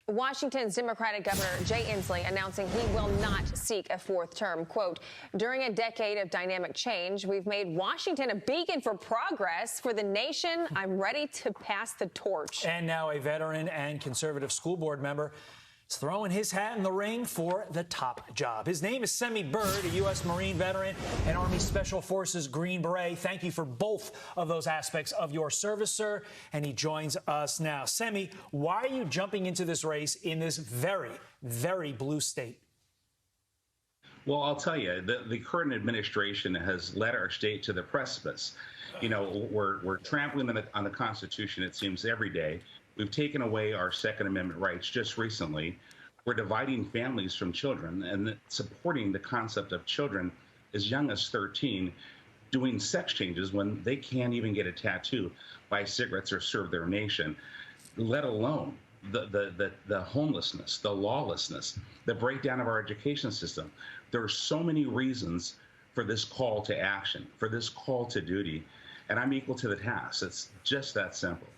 Washington's Democratic Governor Jay Inslee announcing he will not seek a fourth term. Quote, during a decade of dynamic change, we've made Washington a beacon for progress for the nation. I'm ready to pass the torch. And now a veteran and conservative school board member is throwing his hat in the ring for the top job. His name is Semi Bird, a U.S. Marine veteran and Army Special Forces Green Beret. Thank you for both of those aspects of your service, sir. And he joins us now. Semi, why are you jumping into this race in this very, very blue state? Well, I'll tell you, the current administration has led our state to the precipice. You know, we're trampling on the Constitution, it seems, every day. We've taken away our Second Amendment rights just recently. We're dividing families from children and supporting the concept of children as young as 13 doing sex changes when they can't even get a tattoo, buy cigarettes, or serve their nation, let alone the homelessness, the lawlessness, the breakdown of our education system. There are so many reasons for this call to action, for this call to duty, and I'm equal to the task. It's just that simple.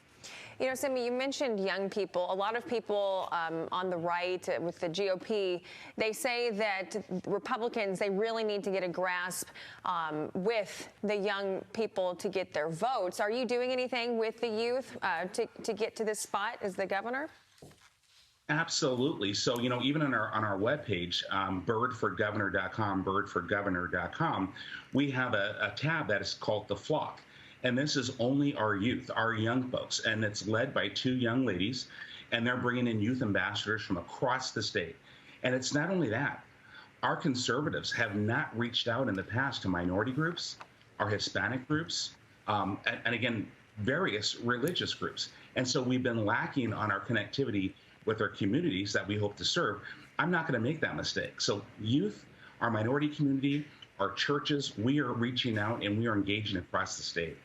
You know, Simi, you mentioned young people. A lot of people on the right with the GOP, they say that Republicans, they really need to get a grasp with the young people to get their votes. Are you doing anything with the youth to get to this spot as the governor? Absolutely. So, you know, even on our webpage, birdforgovernor.com, we have a tab that is called The Flock. And this is only our youth, our young folks. And it's led by two young ladies, and they're bringing in youth ambassadors from across the state. And it's not only that. Our conservatives have not reached out in the past to minority groups, our Hispanic groups, and again, various religious groups. And so we've been lacking on our connectivity with our communities that we hope to serve. I'm not going to make that mistake. So youth, our minority community, our churches, we are reaching out and we are engaging across the state.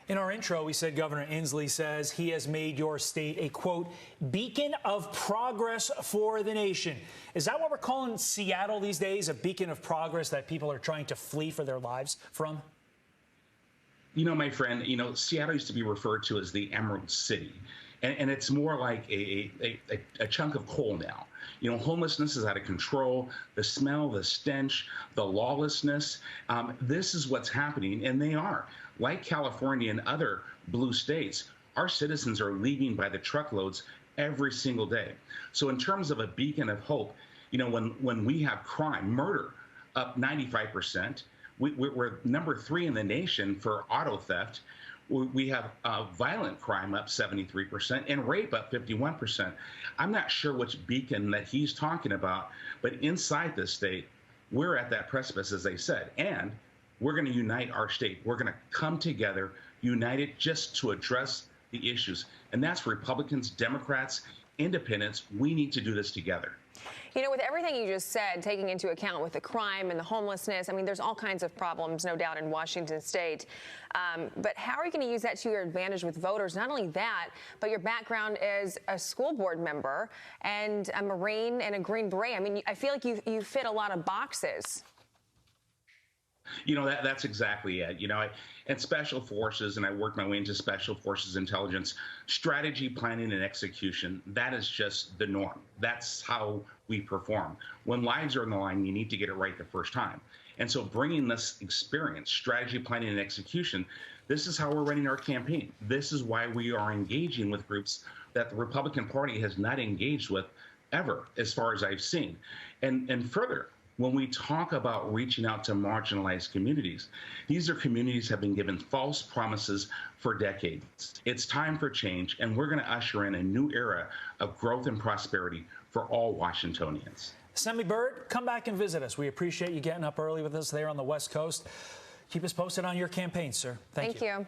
In our intro, we said Governor Inslee says he has made your state a, quote, beacon of progress for the nation. Is that what we're calling Seattle these days, a beacon of progress that people are trying to flee for their lives from? You know, my friend, you know, Seattle used to be referred to as the Emerald City. And it's more like a chunk of coal now. You know, homelessness is out of control. The smell, the stench, the lawlessness. This is what's happening, and they are. Like California and other blue states, our citizens are leaving by the truckloads every single day. So in terms of a beacon of hope, you know, when we have crime, murder up 95%, we're number 3 in the nation for auto theft. We have violent crime up 73% and rape up 51%. I'm not sure which beacon that he's talking about, but inside this state, we're at that precipice, as they said, and we're going to unite our state. We're going to come together, united just to address the issues. And that's Republicans, Democrats, independents. We need to do this together. You know, with everything you just said, taking into account with the crime and the homelessness, I mean, there's all kinds of problems, no doubt, in Washington state. But how are you going to use that to your advantage with voters? Not only that, but your background as a school board member and a Marine and a Green Beret. I mean, I feel like you fit a lot of boxes. You know, that's exactly it. You know, and Special Forces, and I worked my way into Special Forces intelligence, strategy, planning, and execution. That is just the norm. That's how we perform. When lives are on the line, you need to get it right the first time. And so bringing this experience, strategy, planning, and execution, this is how we're running our campaign. This is why we are engaging with groups that the Republican Party has not engaged with ever, as far as I've seen. And further, when we talk about reaching out to marginalized communities, these are communities that have been given false promises for decades. It's time for change, and we're going to usher in a new era of growth and prosperity for all Washingtonians. Semi Bird, come back and visit us. We appreciate you getting up early with us there on the West Coast. Keep us posted on your campaign, sir. Thank you.